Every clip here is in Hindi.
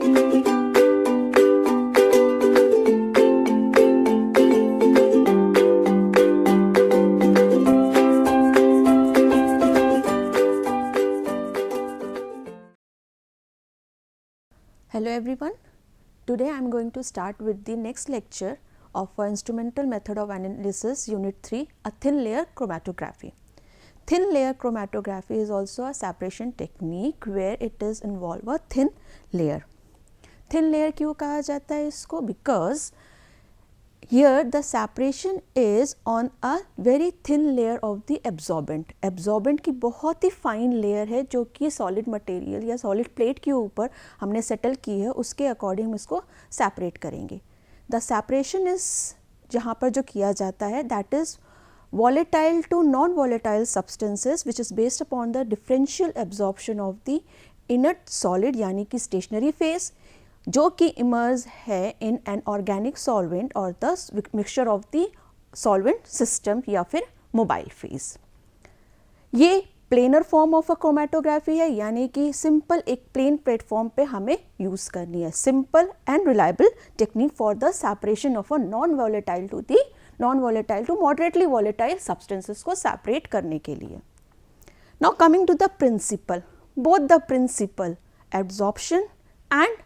Hello everyone, today I am going to start with the next lecture of our instrumental method of analysis unit 3, a thin layer chromatography. Thin layer chromatography is also a separation technique where it is involve a thin layer. Thin layer क्यों कहा जाता है इसको? Because here the separation is on a very thin layer of the absorbent. Absorbent की बहुत ही फाइन लेयर है जो कि सॉलिड मटेरियल या सॉलिड प्लेट के ऊपर हमने सेटल की है, उसके अकॉर्डिंग हम इसको सेपरेट करेंगे. द सेपरेशन इज जहाँ पर जो किया जाता है that is volatile to non-volatile substances which is based upon the differential absorption of the inert solid यानी कि stationary phase जो कि इमर्ज है इन एन ऑर्गेनिक सॉल्वेंट और the mixture of the solvent system या फिर मोबाइल फेज. ये planar form of a chromatography है यानी कि सिंपल एक प्लेन प्लेटफॉर्म पे हमें यूज़ करनी है. Simple and reliable technique for the separation of a non volatile to moderately volatile substances को सेपरेट करने के लिए. Now coming to the principle, both the principle absorption and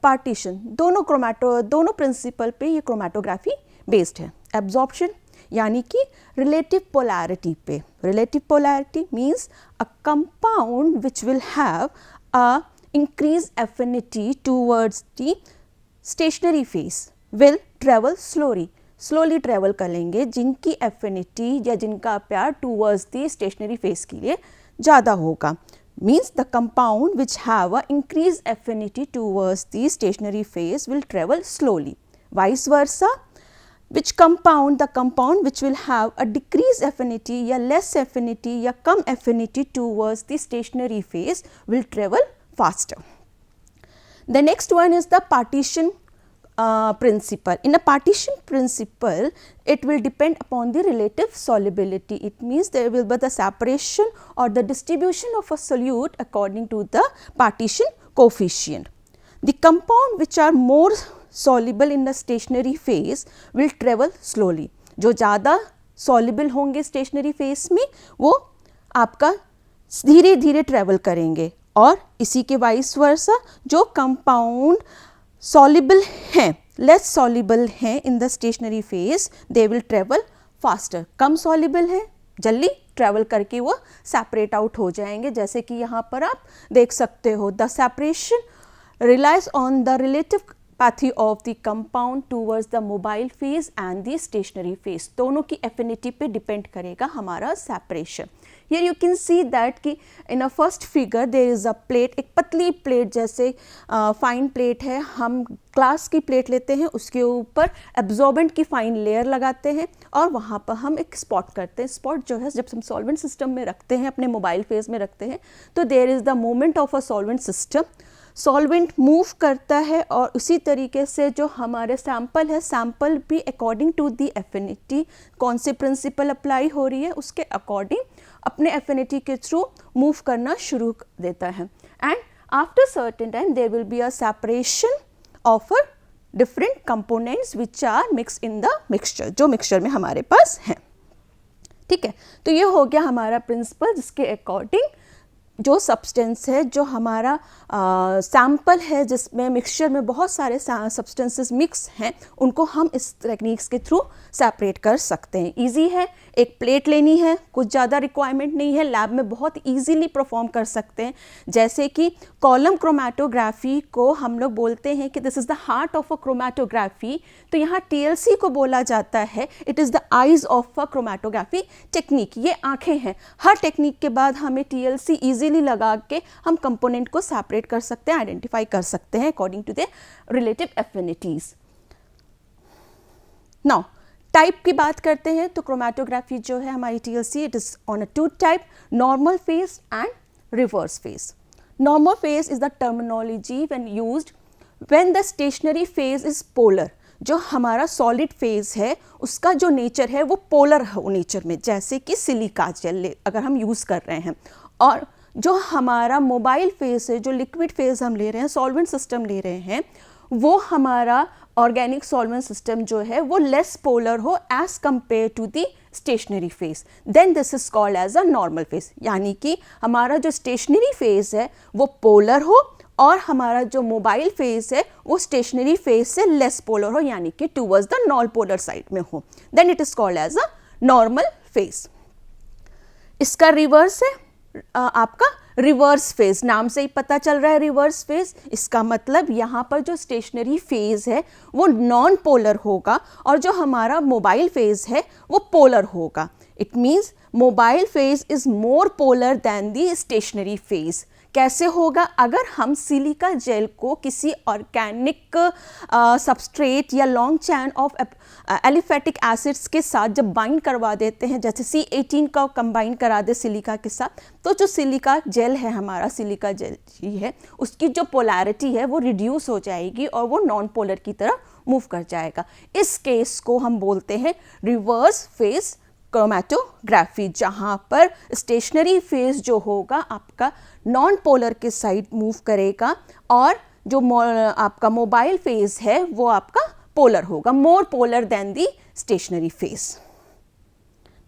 partition दोनों प्रिंसिपल पे ये क्रोमेटोग्राफी बेस्ड है. एब्जॉर्प्शन यानी कि रिलेटिव पोलैरिटी पे. Relative polarity means a compound which will have a increase affinity towards the stationary phase will travel slowly travel करेंगे जिनकी एफिनिटी या जिनका प्यार टूवर्ड्स द स्टेशनरी फेस के लिए ज़्यादा होगा. Means the compound which have a increased affinity towards the stationary phase will travel slowly. Vice versa, the compound which will have a decreased affinity या less affinity या कम affinity towards the stationary phase will travel faster. The next one is the partition principle. In a partition principle, it will depend upon the relative solubility. It means there will be the separation or the distribution of a solute according to the partition coefficient. The compound which are more soluble in the stationary phase will travel slowly. जो ज़्यादा soluble होंगे stationary phase में वो आपका धीरे धीरे ट्रेवल करेंगे और इसी के वाइस वर्सा जो कंपाउंड soluble हैं, less soluble हैं in the stationary phase, they will travel faster. Come soluble हैं, जल्दी ट्रैवल करके वो सेपरेट आउट हो जाएंगे. जैसे कि यहाँ पर आप देख सकते हो, the separation relies on the relative pathy of the compound towards the mobile phase and the stationary phase. दोनों की affinity पे डिपेंड करेगा हमारा separation. Here you can see that कि in a first figure there is a plate, एक पतली प्लेट जैसे फाइन प्लेट है. हम ग्लास की प्लेट लेते हैं, उसके ऊपर एब्जॉर्बेंट की फाइन लेयर लगाते हैं और वहाँ पर हम एक स्पॉट करते हैं. स्पॉट जो है जब हम सॉल्वेंट सिस्टम में रखते हैं, अपने मोबाइल फेज में रखते हैं, तो there is the movement of a solvent system. Solvent move करता है और उसी तरीके से जो हमारे सैंपल है, सैंपल भी अकॉर्डिंग टू दी एफिनिटी कौन से प्रिंसिपल अप्लाई हो रही है उसके अकॉर्डिंग अपने एफिनिटी के थ्रू मूव करना शुरू देता है. And after certain time there will be a separation of a different components which are mix in the mixture, जो मिक्सचर में हमारे पास हैं. ठीक है, तो ये हो गया हमारा प्रिंसिपल जिसके अकॉर्डिंग जो सब्सटेंस है, जो हमारा सैंपल है जिसमें मिक्सचर में बहुत सारे सब्सटेंसेस मिक्स हैं, उनको हम इस टेक्निक्स के थ्रू सेपरेट कर सकते हैं. इजी है, एक प्लेट लेनी है, कुछ ज़्यादा रिक्वायरमेंट नहीं है, लैब में बहुत इजीली परफॉर्म कर सकते हैं. जैसे कि कॉलम क्रोमेटोग्राफी को हम लोग बोलते हैं कि this is the heart of a chromatography, तो यहाँ TLC को बोला जाता है it is the eyes of a chromatography technique. ये आँखें हैं. हर टेक्निक के बाद हमें TLC इजीली लगा के हम कंपोनेंट को सेपरेट कर सकते हैं, आइडेंटिफाई कर सकते हैं according to the relative affinities. Now type की बात करते हैं तो क्रोमेटोग्राफी जो है हमारी TLC, it is on a two type, normal phase and reverse phase. Normal phase is the terminology when used when the stationary phase is polar. जो हमारा सॉलिड फेज है उसका जो नेचर है वो पोलर हो नेचर में, जैसे कि सिलिका जेल अगर हम यूज़ कर रहे हैं, और जो हमारा मोबाइल फेस है, जो लिक्विड फेस हम ले रहे हैं, सॉल्वेंट सिस्टम ले रहे हैं, वो हमारा ऑर्गेनिक सॉल्वेंट सिस्टम जो है वो लेस पोलर हो as compare to the stationary phase, then this is called as a normal phase. यानी कि हमारा जो स्टेशनरी फेस है वो पोलर हो और हमारा जो मोबाइल फेस है वो स्टेशनरी फेस से लेस पोलर हो, यानी कि towards the non polar side में हो, then it is called as a normal phase. इसका रिवर्स है आपका रिवर्स फेज, नाम से ही पता चल रहा है रिवर्स फेज। इसका मतलब यहाँ पर जो स्टेशनरी फेज है वो नॉन पोलर होगा और जो हमारा मोबाइल फेज है वो पोलर होगा। It means mobile phase is more polar than the stationary phase. कैसे होगा? अगर हम सिलिका जेल को किसी ऑर्गेनिक सबस्ट्रेट या long chain of aliphatic acids के साथ जब बाइंड करवा देते हैं, जैसे C18 का कंबाइन करा दे सिलिका के साथ, तो जो सिलिका जेल है, हमारा सिलिका जेल ही है, उसकी जो पोलैरिटी है वो रिड्यूस हो जाएगी और वो नॉन पोलर की तरह मूव कर जाएगा। इस केस को हम बोलते हैं रिवर्स फेज क्रोमैटोग्राफी, जहाँ पर स्टेशनरी फेज जो होगा आपका नॉन पोलर के साइड मूव करेगा और जो आपका मोबाइल फेज है वो आपका पोलर होगा, more polar than the stationary phase.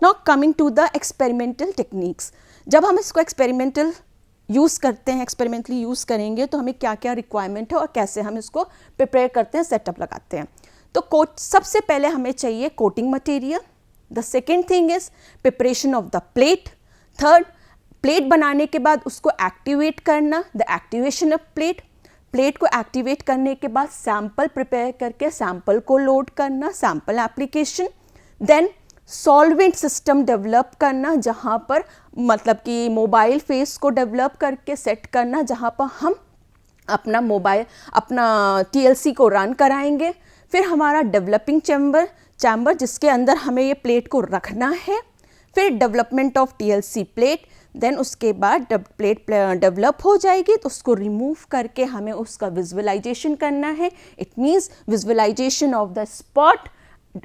Now coming to the experimental techniques. जब हम इसको एक्सपेरिमेंटल यूज़ करते हैं, एक्सपेरिमेंटली यूज़ करेंगे तो हमें क्या क्या रिक्वायरमेंट है और कैसे हम इसको प्रिपेयर करते हैं, सेटअप लगाते हैं। तो सबसे पहले हमें चाहिए coating material. The second thing is preparation of the plate. Third, plate बनाने के बाद उसको एक्टिवेट करना, the activation of plate. Plate को एक्टिवेट करने के बाद सैंपल प्रिपेयर करके सैंपल को लोड करना, sample application. Then solvent system develop करना, जहाँ पर मतलब कि मोबाइल फेस को डेवलप करके सेट करना, जहाँ पर हम अपना TLC को रन कराएंगे। फिर हमारा डेवलपिंग चैम्बर जिसके अंदर हमें ये प्लेट को रखना है। फिर development of TLC plate. Then उसके बाद प्लेट डेवलप हो जाएगी तो उसको रिमूव करके हमें उसका विजुअलाइजेशन करना है। It means visualization of the spot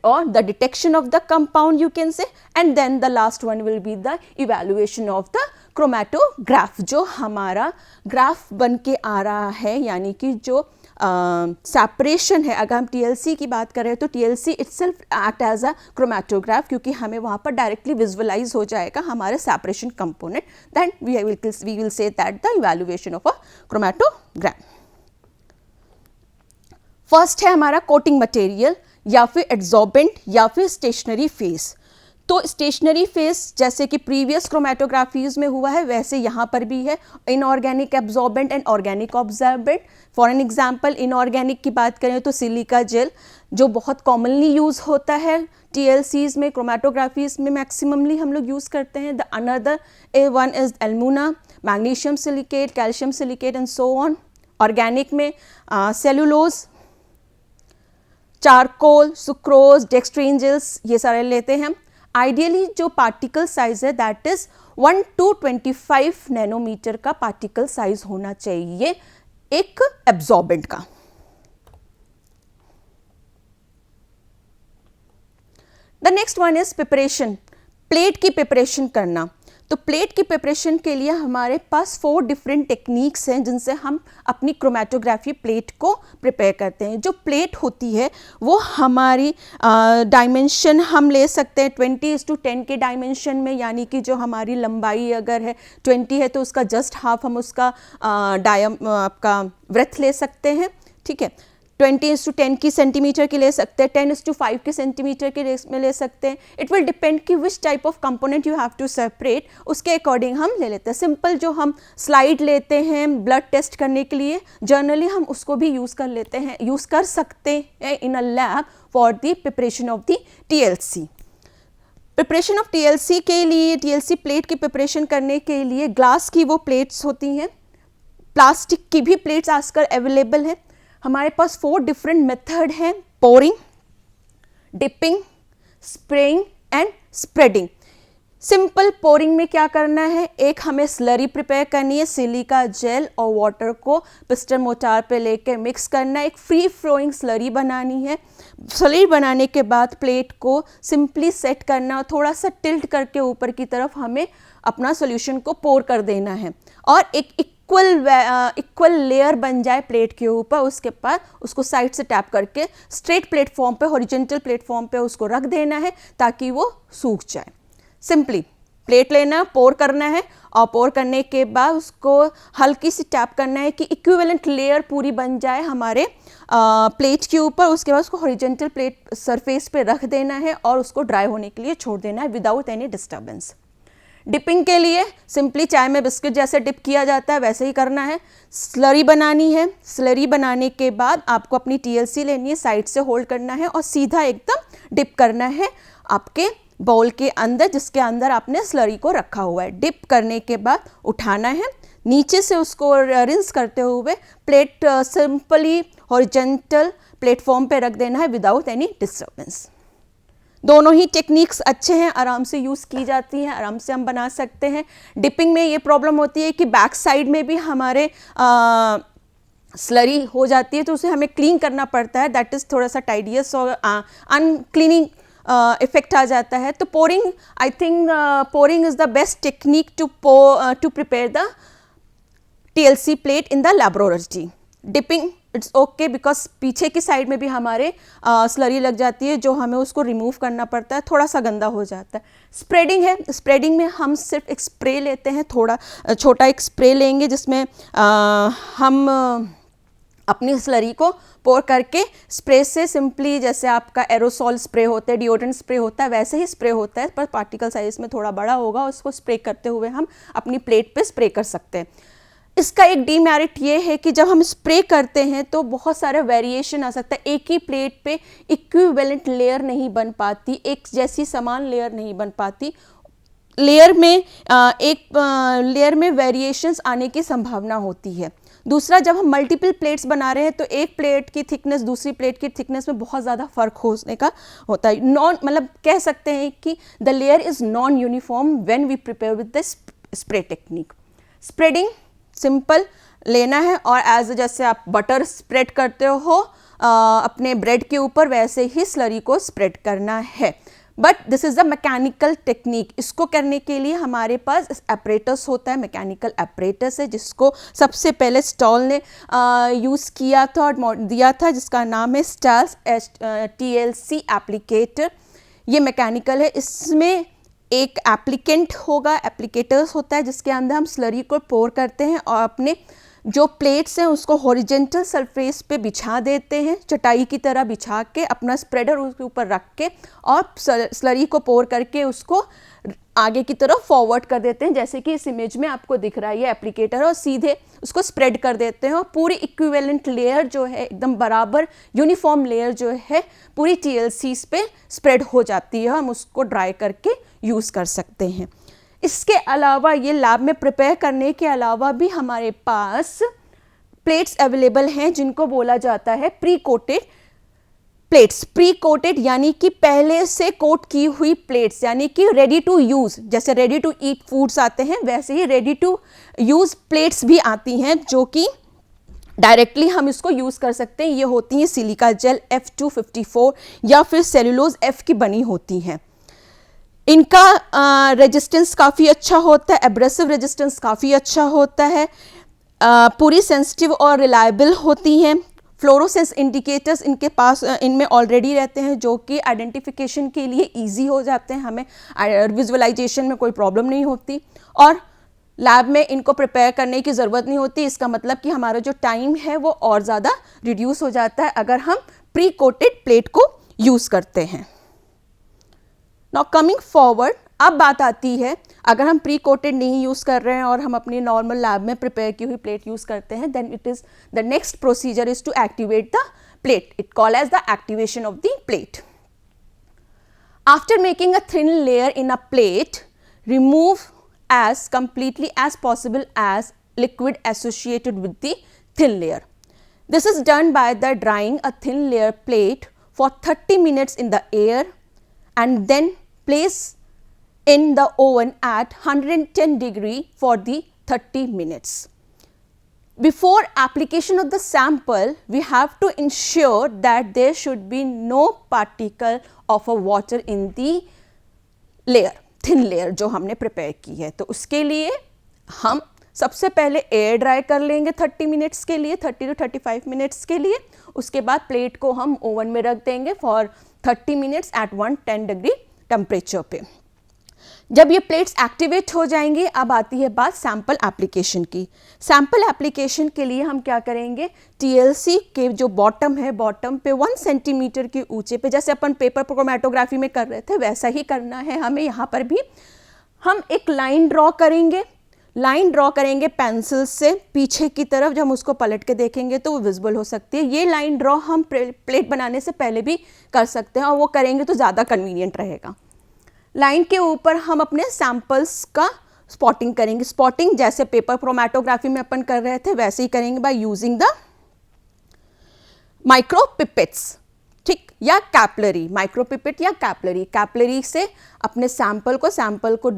or the detection of the compound you can say, and then the last one will be the evaluation of the chromatograph। जो हमारा ग्राफ बन के आ रहा है, यानी कि जो सेपरेशन है, अगर हम TLC की बात करें तो TLC itself act as a chromatograph, क्योंकि हमें वहाँ पर डायरेक्टली विजुअलाइज हो जाएगा हमारे separation component. Then we will say that the evaluation of a chromatograph। First है हमारा कोटिंग मटेरियल या फिर एड्सॉर्बेंट या फिर स्टेशनरी फेस। तो स्टेशनरी फेस जैसे कि प्रीवियस क्रोमेटोग्राफीज में हुआ है वैसे यहाँ पर भी है, inorganic absorbent and organic absorbent. For an example inorganic की बात करें तो सिलिका जेल जो बहुत कॉमनली यूज़ होता है TLCs में, क्रोमेटोग्राफीज में मैक्सिममली हम लोग यूज़ करते हैं। The another one is alumina, magnesium silicate, calcium silicate and so on. Organic में सेलुलोज, चारकोल, सुक्रोज, डेक्सट्रिंजिल्स, ये सारे लेते हैं। आइडियली जो पार्टिकल साइज है दैट इज 1 to 25 नैनोमीटर का पार्टिकल साइज होना चाहिए एक एब्जॉर्बेंट का। The next one is preparation, plate की प्रिपरेशन करना। तो प्लेट की प्रिपरेशन के लिए हमारे पास 4 डिफरेंट टेक्निक्स हैं जिनसे हम अपनी क्रोमेटोग्राफी प्लेट को प्रिपेयर करते हैं। जो प्लेट होती है वो हमारी डायमेंशन हम ले सकते हैं 20:10 के डायमेंशन में, यानी कि जो हमारी लंबाई अगर है 20 है तो उसका जस्ट हाफ हम उसका आपका ब्रेथ ले सकते हैं। ठीक है, 20:10 की सेंटीमीटर की ले सकते हैं, 10:5 के सेंटीमीटर के में ले सकते हैं। इट विल डिपेंड कि which type of component you have to separate, उसके अकॉर्डिंग हम ले लेते हैं। सिंपल जो हम स्लाइड लेते हैं ब्लड टेस्ट करने के लिए, जनरली हम उसको भी यूज़ कर सकते हैं in a lab for the preparation of the TLC। Preparation of TLC के लिए, TLC प्लेट की प्रिपरेशन करने के लिए ग्लास की वो प्लेट्स होती हैं, प्लास्टिक की भी प्लेट्स आजकल अवेलेबल हैं। हमारे पास 4 डिफरेंट मेथड हैं, pouring, dipping, spraying and spreading. Simple pouring में क्या करना है, एक हमें स्लरी प्रिपेयर करनी है, सिलिका जेल और वाटर को पिस्टन मोटार पे लेके मिक्स करना है, एक फ्री फ्लोइंग स्लरी बनानी है। स्लरी बनाने के बाद प्लेट को सिंपली सेट करना, थोड़ा सा टिल्ट करके ऊपर की तरफ हमें अपना सॉल्यूशन को पोर कर देना है। और एक इक्वल लेयर बन जाए प्लेट के ऊपर। उसके बाद उसको साइड से टैप करके स्ट्रेट प्लेटफॉर्म पे, हॉरिजॉन्टल प्लेटफॉर्म पे उसको रख देना है ताकि वो सूख जाए। सिंपली प्लेट लेना, पोर करना है और पोर करने के बाद उसको हल्की सी टैप करना है कि इक्विवेलेंट लेयर पूरी बन जाए हमारे प्लेट के ऊपर। उसके बाद उसको हॉरिजॉन्टल प्लेट सरफेस पे रख देना है और उसको ड्राई होने के लिए छोड़ देना है विदाउट एनी डिस्टर्बेंस। डिपिंग के लिए सिंपली चाय में बिस्किट जैसे डिप किया जाता है वैसे ही करना है। स्लरी बनानी है, स्लरी बनाने के बाद आपको अपनी TLC लेनी है, साइड से होल्ड करना है और सीधा एकदम डिप करना है आपके बाउल के अंदर जिसके अंदर आपने स्लरी को रखा हुआ है। डिप करने के बाद उठाना है, नीचे से उसको रिंस करते हुए प्लेट सिंपली हॉरिजॉन्टल प्लेटफॉर्म पे रख देना है विदाउट एनी डिस्टर्बेंस। दोनों ही टेक्निक्स अच्छे हैं, आराम से यूज़ की जाती हैं, आराम से हम बना सकते हैं। डिपिंग में ये प्रॉब्लम होती है कि बैक साइड में भी हमारे स्लरी हो जाती है तो उसे हमें क्लीन करना पड़ता है, दैट इज़ थोड़ा सा टाइडियस और अनक्लीनिंग इफेक्ट आ जाता है। तो pouring, I think pouring is the best technique to prepare the TLC plate in the laboratory. Dipping it's okay because पीछे की साइड में भी हमारे स्लरी लग जाती है जो हमें उसको रिमूव करना पड़ता है, थोड़ा सा गंदा हो जाता है। स्प्रेडिंग है, स्प्रेडिंग में हम सिर्फ एक स्प्रे लेते हैं, थोड़ा छोटा एक स्प्रे लेंगे जिसमें हम अपनी स्लरी को पोर करके स्प्रे से सिंपली, जैसे आपका एरोसॉल स्प्रे होता है, डिओड्रेंट स्प्रे होता है, वैसे ही स्प्रे होता है पर पार्टिकल साइज में थोड़ा बड़ा होगा। उसको स्प्रे करते हुए हम अपनी प्लेट पे स्प्रे कर सकते हैं। इसका एक डीमेरिट ये है कि जब हम स्प्रे करते हैं तो बहुत सारे वेरिएशन आ सकता है, एक ही प्लेट पे इक्विवेलेंट लेयर नहीं बन पाती, एक जैसी समान लेयर नहीं बन पाती। लेयर में वेरिएशंस आने की संभावना होती है। दूसरा, जब हम मल्टीपल प्लेट्स बना रहे हैं तो एक प्लेट की थिकनेस दूसरी प्लेट की थिकनेस में बहुत ज़्यादा फर्क होने का होता है। मतलब कह सकते हैं कि the layer is non uniform when we prepare with the spray technique. Spreading simple लेना है और जैसे आप बटर स्प्रेड करते हो अपने ब्रेड के ऊपर, वैसे ही स्लरी को स्प्रेड करना है। But this is the mechanical technique. इसको करने के लिए हमारे पास एपरेटस होता है, मैकेनिकल एपरेटस है जिसको सबसे पहले स्टॉल ने यूज़ किया था और दिया था, जिसका नाम है स्टाल्स TLC एप्लीकेटर। ये मैकेनिकल है, इसमें एक एप्लीकेंट होगा, एप्लीकेटर्स होता है जिसके अंदर हम स्लरी को पोर करते हैं और अपने जो प्लेट्स हैं उसको हॉरिजॉन्टल सरफेस पे बिछा देते हैं, चटाई की तरह बिछा के अपना स्प्रेडर उसके ऊपर रख के और स्लरी को पोर करके उसको आगे की तरफ फॉरवर्ड कर देते हैं, जैसे कि इस इमेज में आपको दिख रहा है ये एप्लीकेटर, और सीधे उसको स्प्रेड कर देते हैं और पूरी इक्विवेलेंट लेयर जो है, एकदम बराबर यूनिफॉर्म लेयर जो है पूरी TLCs पे स्प्रेड हो जाती है। हम उसको ड्राई करके यूज़ कर सकते हैं। इसके अलावा ये लैब में प्रिपेयर करने के अलावा भी हमारे पास प्लेट्स अवेलेबल हैं जिनको बोला जाता है pre coated plates. Pre coated यानी कि पहले से कोट की हुई प्लेट्स, यानी कि रेडी टू यूज़, जैसे रेडी टू ईट फूड्स आते हैं वैसे ही रेडी टू यूज़ प्लेट्स भी आती हैं जो कि डायरेक्टली हम इसको यूज़ कर सकते हैं। ये होती हैं सिलिका जेल F254 या फिर सेलुलोज F की बनी होती हैं। इनका रेजिस्टेंस काफ़ी अच्छा होता है, एब्रेसिव रेजिस्टेंस काफ़ी अच्छा होता है, पूरी सेंसिटिव और रिलायबल होती हैं। फ्लोरोसेंस इंडिकेटर्स इनके पास इनमें ऑलरेडी रहते हैं जो कि आइडेंटिफिकेशन के लिए इजी हो जाते हैं, हमें विजुअलाइजेशन में कोई प्रॉब्लम नहीं होती और लैब में इनको प्रिपेयर करने की ज़रूरत नहीं होती। इसका मतलब कि हमारा जो टाइम है वो और ज़्यादा रिड्यूस हो जाता है अगर हम प्री कोटेड प्लेट को यूज़ करते हैं। नाउ कमिंग फॉरवर्ड, अब बात आती है अगर हम प्री कोटेड नहीं यूज़ कर रहे हैं और हम अपनी नॉर्मल लैब में प्रिपेयर की हुई प्लेट यूज़ करते हैं, then it is the next procedure is to activate the plate. It call as the activation of the plate. After making a thin layer in a plate, remove as completely as possible as liquid associated with the thin layer. This is done by the drying a thin layer plate for 30 minutes in the air and then place in the oven at 110 degree for the 30 minutes. Before application of the sample, we have to ensure that there should be no particle of a water in the layer, thin layer जो हमने प्रिपेयर की है। तो उसके लिए हम सबसे पहले एयर ड्राई कर लेंगे 30 मिनट्स के लिए, 30 to 35 मिनट्स के लिए। उसके बाद प्लेट को हम ओवन में रख देंगे for 30 minutes at 110 degree temperature पे। जब ये प्लेट्स एक्टिवेट हो जाएंगी, अब आती है बात सैम्पल एप्लीकेशन की। सैम्पल एप्लीकेशन के लिए हम क्या करेंगे, TLC के जो बॉटम है, बॉटम पे 1 सेंटीमीटर के ऊंचे पे, जैसे अपन पेपर क्रोमैटोग्राफी में कर रहे थे वैसा ही करना है हमें। यहाँ पर भी हम एक लाइन ड्रॉ करेंगे, लाइन ड्रॉ करेंगे पेंसिल से पीछे की तरफ। जब हम उसको पलट के देखेंगे तो वो विजिबल हो सकती है। ये लाइन ड्रॉ हम प्लेट बनाने से पहले भी कर सकते हैं और वो करेंगे तो ज़्यादा कन्वीनियंट रहेगा। लाइन के ऊपर हम अपने सैम्पल्स का स्पॉटिंग करेंगे। स्पॉटिंग जैसे पेपर क्रोमैटोग्राफी में अपन कर रहे थे वैसे ही करेंगे by using the micro pipettes, ठीक, या कैपलरी, माइक्रो पिपेट या कैपलरी। कैपलरी से अपने सैंपल को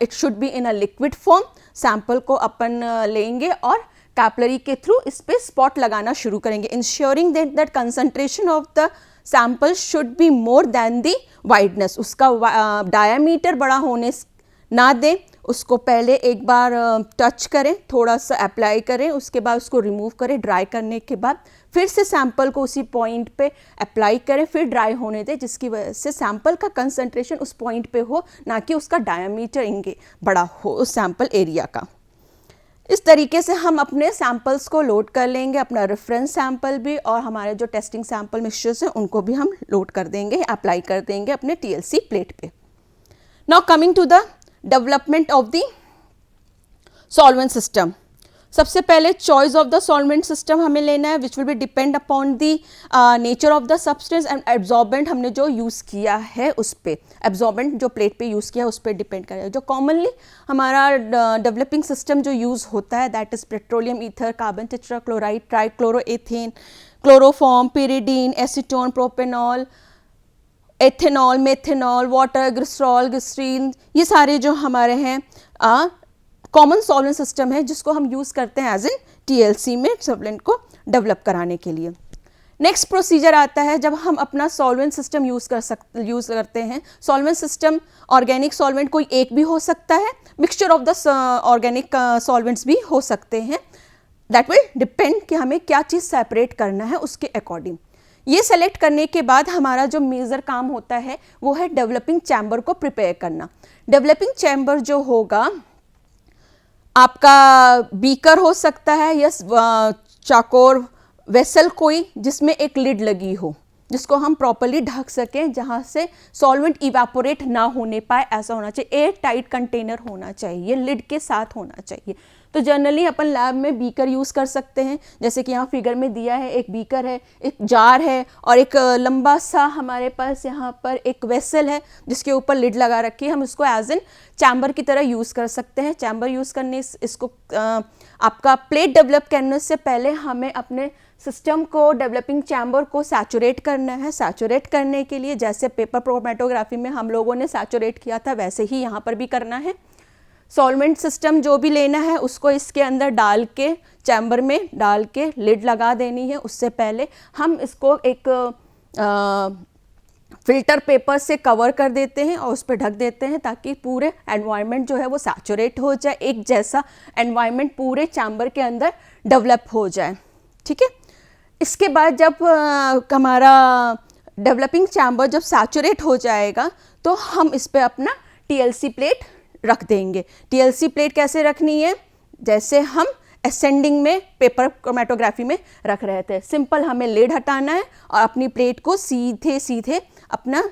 it should be in a liquid form. Sample को अपन लेंगे और कैपलरी के थ्रू इस पे स्पॉट लगाना शुरू करेंगे, ensuring that concentration of the sample should be more than the wideness. उसका डायामीटर बड़ा होने ना दें, उसको पहले एक बार टच करें, थोड़ा सा अप्लाई करें, उसके बाद उसको रिमूव करें। ड्राई करने के बाद फिर से सैंपल को उसी पॉइंट पे अप्लाई करें, फिर ड्राई होने दें, जिसकी वजह से सैंपल का कंसंट्रेशन उस पॉइंट पे हो, ना कि उसका डायामीटर बड़ा हो उस सैंपल एरिया का। इस तरीके से हम अपने सैंपल्स को लोड कर लेंगे, अपना रेफरेंस सैंपल भी और हमारे जो टेस्टिंग सैंपल मिक्सचर्स हैं उनको भी हम लोड कर देंगे, अप्लाई कर देंगे अपने TLC प्लेट पे। Now coming to the development of the solvent system. सबसे पहले choice of the solvent system हमें लेना है, which will be depend upon the nature of the substance and absorbent हमने जो यूज़ किया है उस पर, एब्जॉर्बेंट जो प्लेट पे यूज़ किया है उस पर डिपेंड करेगा। जो कॉमनली हमारा डेवलपिंग सिस्टम जो यूज़ होता है that is petroleum ether, carbon tetrachloride, trichloroethane, chloroform, pyridine, acetone, propanol, ethanol, methanol, water, glycerol, glycerine, ये सारे जो हमारे हैं कॉमन सॉल्वेंट सिस्टम है जिसको हम यूज़ करते हैं एज इन TLC में सॉल्वेंट को डेवलप कराने के लिए। नेक्स्ट प्रोसीजर आता है जब हम अपना सॉल्वेंट सिस्टम यूज़ करते हैं। सॉल्वेंट सिस्टम ऑर्गेनिक सॉल्वेंट कोई एक भी हो सकता है, mixture of the organic solvents भी हो सकते हैं। दैट विल डिपेंड कि हमें क्या चीज़ सेपरेट करना है उसके अकॉर्डिंग। ये सेलेक्ट करने के बाद हमारा जो मेजर काम होता है वो है डेवलपिंग चैम्बर को प्रिपेयर करना। डेवलपिंग चैम्बर जो होगा आपका बीकर हो सकता है या चाकोर वेसल कोई जिसमें एक लिड लगी हो, जिसको हम प्रॉपरली ढक सकें, जहाँ से सॉल्वेंट इवेपोरेट ना होने पाए, ऐसा होना चाहिए। एयर टाइट कंटेनर होना चाहिए, लिड के साथ होना चाहिए। तो जनरली अपन लैब में बीकर यूज़ कर सकते हैं, जैसे कि यहाँ फिगर में दिया है, एक बीकर है, एक जार है और एक लंबा सा हमारे पास यहाँ पर एक वेसल है जिसके ऊपर लिड लगा रखी है। हम इसको एज इन चैम्बर की तरह यूज़ कर सकते हैं। चैम्बर यूज़ करने इसको आपका प्लेट डेवलप करने से पहले हमें अपने सिस्टम को, डेवलपिंग चैम्बर को सैचुरेट करना है। सैचुरेट करने के लिए जैसे पेपर क्रोमैटोग्राफी में हम लोगों ने सैचुरेट किया था वैसे ही यहाँ पर भी करना है। सॉल्वेंट सिस्टम जो भी लेना है उसको इसके अंदर डाल के, चैम्बर में डाल के लिड लगा देनी है। उससे पहले हम इसको एक फिल्टर पेपर से कवर कर देते हैं और उस पर ढक देते हैं ताकि पूरे एनवायरनमेंट जो है वो सैचुरेट हो जाए, एक जैसा एनवायरनमेंट पूरे चैम्बर के अंदर डेवलप हो जाए। ठीक है, इसके बाद जब हमारा डेवलपिंग चैम्बर जब सैचुरेट हो जाएगा तो हम इस पर अपना TLC प्लेट रख देंगे। TLC प्लेट कैसे रखनी है, जैसे हम असेंडिंग में पेपर क्रोमैटोग्राफी में रख रहे थे। सिंपल हमें लिड हटाना है और अपनी प्लेट को सीधे सीधे अपना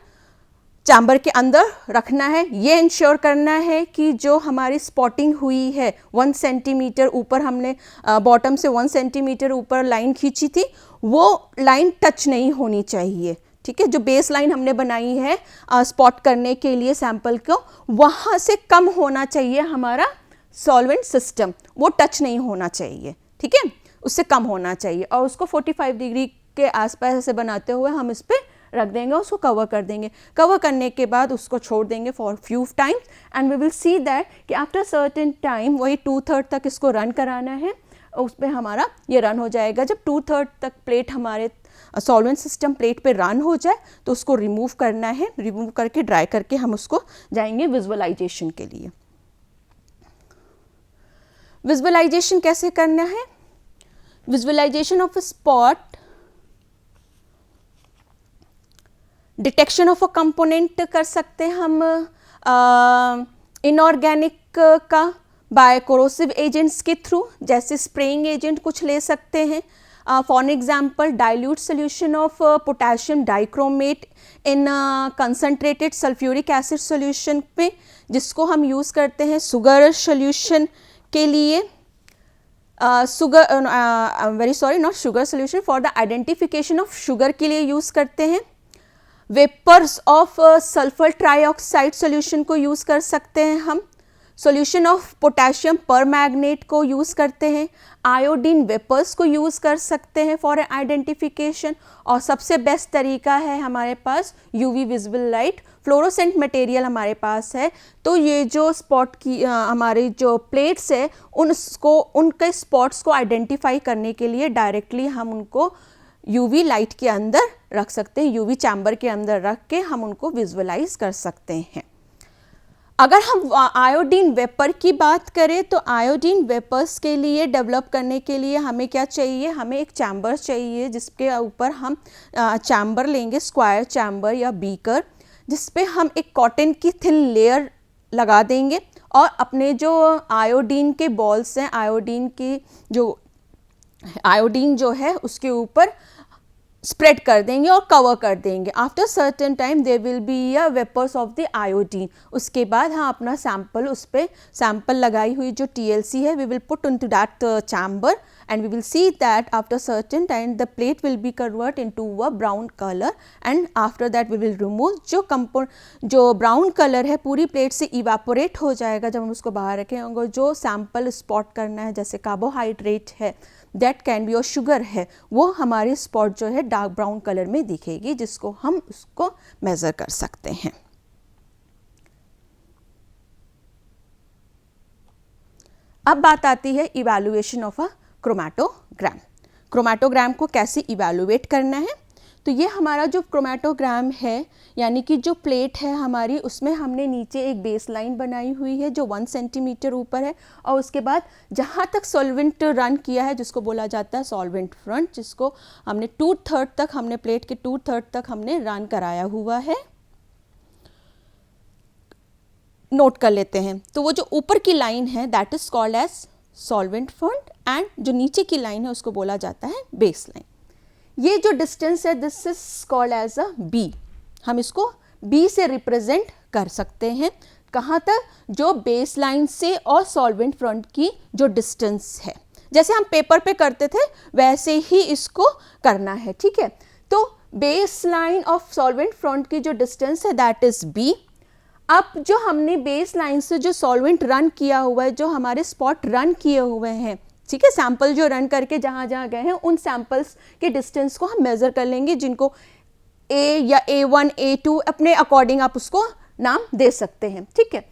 चैम्बर के अंदर रखना है। ये इंश्योर करना है कि जो हमारी स्पॉटिंग हुई है 1 सेंटीमीटर ऊपर, हमने बॉटम से 1 सेंटीमीटर ऊपर लाइन खींची थी, वो लाइन टच नहीं होनी चाहिए। ठीक है, जो बेस लाइन हमने बनाई है स्पॉट करने के लिए सैंपल को, वहाँ से कम होना चाहिए हमारा सॉल्वेंट सिस्टम, वो टच नहीं होना चाहिए। ठीक है, उससे कम होना चाहिए और उसको 45 डिग्री के आसपास ऐसे बनाते हुए हम इस पर रख देंगे, उसको कवर कर देंगे। कवर करने के बाद उसको छोड़ देंगे for few times and we will see that कि आफ्टर सर्टेन टाइम, वही 2/3 तक इसको रन कराना है, उस पर हमारा ये रन हो जाएगा। जब 2/3 तक प्लेट हमारे सॉल्वेंट सिस्टम प्लेट पे रन हो जाए तो उसको रिमूव करना है। रिमूव करके ड्राई करके हम उसको जाएंगे विजुअलाइजेशन के लिए। विजुअलाइजेशन कैसे करना है? Visualization of a spot, detection of a component कर सकते हैं हम इनऑर्गेनिक का बाय कोरोसिव एजेंट्स के थ्रू, जैसे स्प्रेइंग एजेंट कुछ ले सकते हैं. For example dilute solution of potassium dichromate in concentrated sulphuric acid solution पे, जिसको हम यूज़ करते हैं शुगर सोल्यूशन के लिए. Not sugar solution, for the identification of sugar के लिए यूज़ करते हैं. Vapours of sulphur trioxide solution को यूज़ कर सकते हैं हम. सॉल्यूशन ऑफ पोटेशियम परमैंगनेट को यूज़ करते हैं. आयोडीन वेपर्स को यूज़ कर सकते हैं फॉर आइडेंटिफिकेशन. और सबसे बेस्ट तरीका है हमारे पास UV visible light. Fluorescent material हमारे पास है, तो ये जो स्पॉट की हमारे जो प्लेट्स है उनके स्पॉट्स को आइडेंटिफाई करने के लिए डायरेक्टली हम उनको यूवी लाइट के अंदर रख सकते हैं, यूवी चैम्बर के अंदर रख के हम उनको विजुअलाइज कर सकते हैं. अगर हम आयोडीन वेपर की बात करें तो आयोडीन वेपर्स के लिए डेवलप करने के लिए हमें क्या चाहिए? हमें एक चैम्बर चाहिए जिसके ऊपर हम चैम्बर लेंगे, स्क्वायर चैम्बर या बीकर, जिस पे हम एक कॉटन की थिन लेयर लगा देंगे और अपने जो आयोडीन के बॉल्स हैं, आयोडीन जो है उसके ऊपर स्प्रेड कर देंगे और कवर कर देंगे. After certain time there will be a vapours of the iodine. उसके बाद हम अपना सैंपल, उस पर सैंपल लगाई हुई जो TLC है, we will put into that chamber and we will see that after certain time the plate will be convert into a brown color and after that we will remove जो ब्राउन कलर है पूरी प्लेट से इवापोरेट हो जाएगा जब हम उसको बाहर रखेंगे. जो सैंपल स्पॉट करना है जैसे कार्बोहाइड्रेट है, दैट कैन बी और शुगर है, वो हमारी स्पॉट जो है डार्क ब्राउन कलर में दिखेगी, जिसको हम उसको मेज़र कर सकते हैं. अब बात आती है evaluation of a chromatogram. Chromatogram को कैसे इवैल्यूएट करना है? तो ये हमारा जो क्रोमैटोग्राम है, यानी कि जो प्लेट है हमारी, उसमें हमने नीचे एक बेस लाइन बनाई हुई है जो 1 सेंटीमीटर ऊपर है, और उसके बाद जहाँ तक सॉल्वेंट रन किया है जिसको बोला जाता है सॉल्वेंट फ्रंट, जिसको हमने 2/3 तक, हमने प्लेट के 2/3 तक हमने रन कराया हुआ है. नोट कर लेते हैं. तो वो जो ऊपर की लाइन है that is called as solvent front and जो नीचे की लाइन है उसको बोला जाता है बेस लाइन. ये जो डिस्टेंस है this is called as a B. हम इसको बी से रिप्रेजेंट कर सकते हैं. कहाँ तक? जो बेस लाइन से और सॉल्वेंट फ्रंट की जो डिस्टेंस है, जैसे हम पेपर पे करते थे वैसे ही इसको करना है. ठीक है, तो base line of solvent front की जो डिस्टेंस है दैट इज बी. अब जो हमने बेस लाइन से जो सॉल्वेंट रन किया हुआ है, जो हमारे स्पॉट रन किए हुए हैं, ठीक है, सैंपल जो रन करके जहाँ जहाँ गए हैं उन सैंपल्स के डिस्टेंस को हम मेज़र कर लेंगे, जिनको A या A1, A2 अपने अकॉर्डिंग आप उसको नाम दे सकते हैं. ठीक है,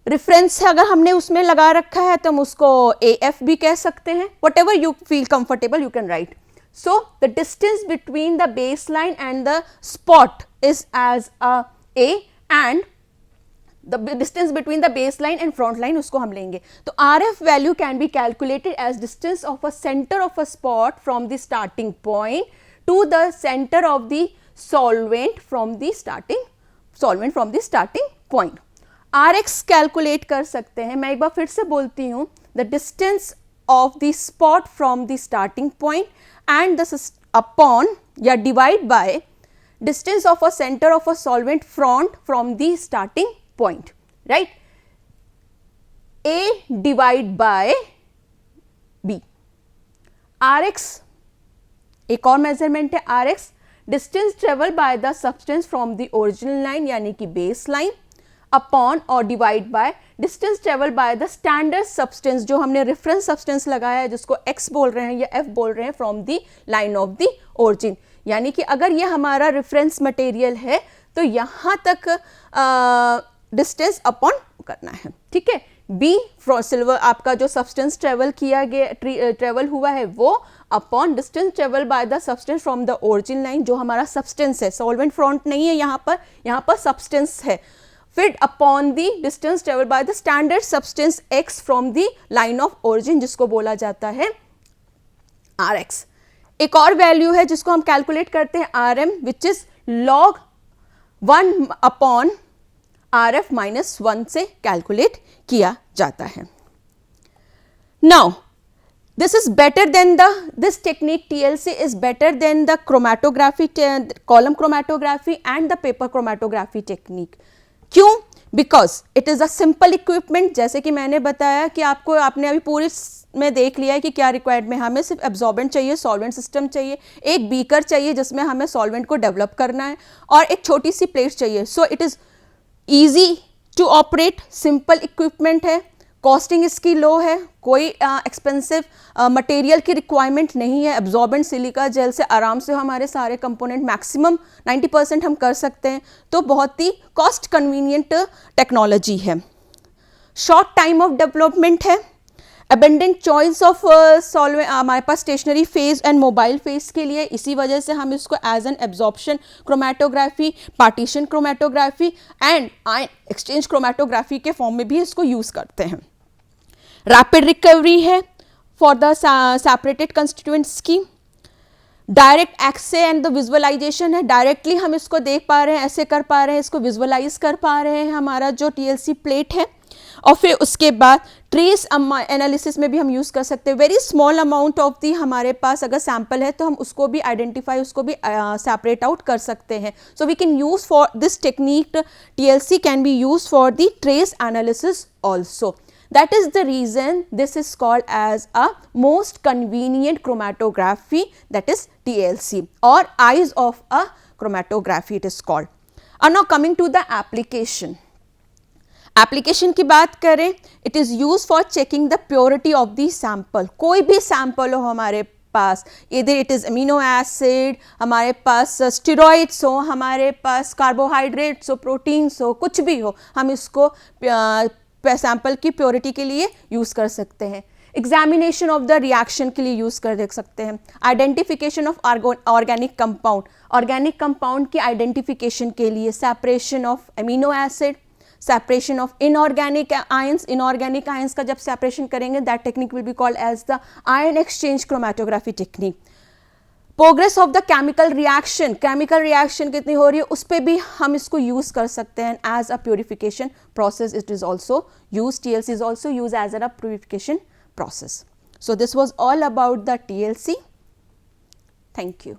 रेफरेंस है अगर हमने उसमें लगा रखा है तो हम उसको AF भी कह सकते हैं. Whatever you feel comfortable you can write. So the distance between the base line and the spot is as a A and the distance between the baseline and front line उसको हम लेंगे. तो RF value can be calculated as distance of a center of a spot from the starting point to the center of the solvent from the starting point. RX calculate कर सकते हैं. मैं एक बार फिर से बोलती हूँ, the distance of the spot from the starting point and the upon या divide by distance of a center of a solvent front from the starting point, right? A divide by B. RX एक और मेजरमेंट है. RX distance travel by the substance from the original line यानी कि बेस लाइन अपॉन और divide by distance travel by the standard substance, जो हमने रेफरेंस सब्सटेंस लगाया है जिसको X बोल रहे हैं या F बोल रहे हैं, from the line of the origin. यानी कि अगर ये हमारा रेफरेंस मटेरियल है तो यहाँ तक डिस्टेंस अपॉन करना है. ठीक है, बी सिल्वर आपका जो सब्सटेंस ट्रेवल हुआ है वो upon distance travel by the substance from the origin line, जो हमारा सब्सटेंस है, सॉल्वेंट फ्रंट नहीं है यहाँ पर सब्सटेंस है, fit upon the distance travel by the standard substance x from the line of origin, जिसको बोला जाता है Rx. एक और वैल्यू है जिसको हम कैलकुलेट करते हैं Rm, which is log 1 upon Rf minus 1 से कैलकुलेट किया जाता है. Now this is better than this technique TLC is better than the chromatography, column chromatography and the paper chromatography technique. क्यों? Because it is a simple equipment. जैसे कि मैंने बताया कि आपने अभी पूरी में देख लिया है कि क्या रिक्वायर्ड में हमें सिर्फ एब्जॉर्बेंट चाहिए, सॉल्वेंट सिस्टम चाहिए, एक बीकर चाहिए जिसमें हमें सॉल्वेंट को डेवलप करना है, और एक छोटी सी प्लेट चाहिए. So it is easy to operate, simple equipment है, कॉस्टिंग इसकी लो है, कोई एक्सपेंसिव मटेरियल की रिक्वायरमेंट नहीं है. एब्जॉर्बेंट सिलिका जेल से आराम से हमारे सारे कंपोनेंट मैक्सिमम 90% हम कर सकते हैं. तो बहुत ही कॉस्ट कन्वीनियंट टेक्नोलॉजी है. शॉर्ट टाइम ऑफ डेवलपमेंट है. अबेंडेंट चॉइस ऑफ सॉल्वेंट हमारे पास stationary phase and mobile phase के लिए, इसी वजह से हम इसको as an absorption chromatography, partition chromatography and ion exchange chromatography के फॉर्म में भी इसको यूज़ करते हैं. रैपिड रिकवरी है फॉर द सेपरेटेड कंस्टिट्यूएंट्स की. Direct access and the visualisation है, डायरेक्टली हम इसको देख पा रहे हैं, ऐसे कर पा रहे हैं, इसको विजुअलाइज कर पा रहे हैं हमारा जो TLC प्लेट है. और फिर उसके बाद ट्रेस एनालिसिस में भी हम यूज़ कर सकते हैं. Very small amount of the हमारे पास अगर सैम्पल है तो हम उसको भी आइडेंटिफाई, उसको भी सेपरेट आउट कर सकते हैं. So we can use for this technique TLC can be use for the trace analysis also. That is the reason this is called as a most convenient chromatography, that is TLC, or eyes of a chromatography it is called. And now coming to the application. Application की बात करें, it is use for checking the purity of the sample. कोई भी सैम्पल हो हमारे पास, इधर इट इज़ अमीनो एसिड, हमारे पास स्टेरॉइड्स हो, हमारे पास कार्बोहाइड्रेट्स हो, प्रोटीन्स हो, कुछ भी हो, हम इसको सैम्पल की प्योरिटी के लिए यूज़ कर सकते हैं. एग्जामिनेशन ऑफ द रिएक्शन के लिए यूज़ कर देख सकते हैं. Identification of organic compound, organic compound की आइडेंटिफिकेशन के लिए separation of amino acid, separation of inorganic ions. Inorganic ions का जब सेपरेशन करेंगे, that technique will be called as the ion exchange chromatography technique. Progress of the chemical reaction, chemical reaction कितनी हो रही है उस पर भी हम इसको यूज़ कर सकते हैं as a purification process. It is also use, TLC is also use as a purification process. So this was all about the TLC. Thank you.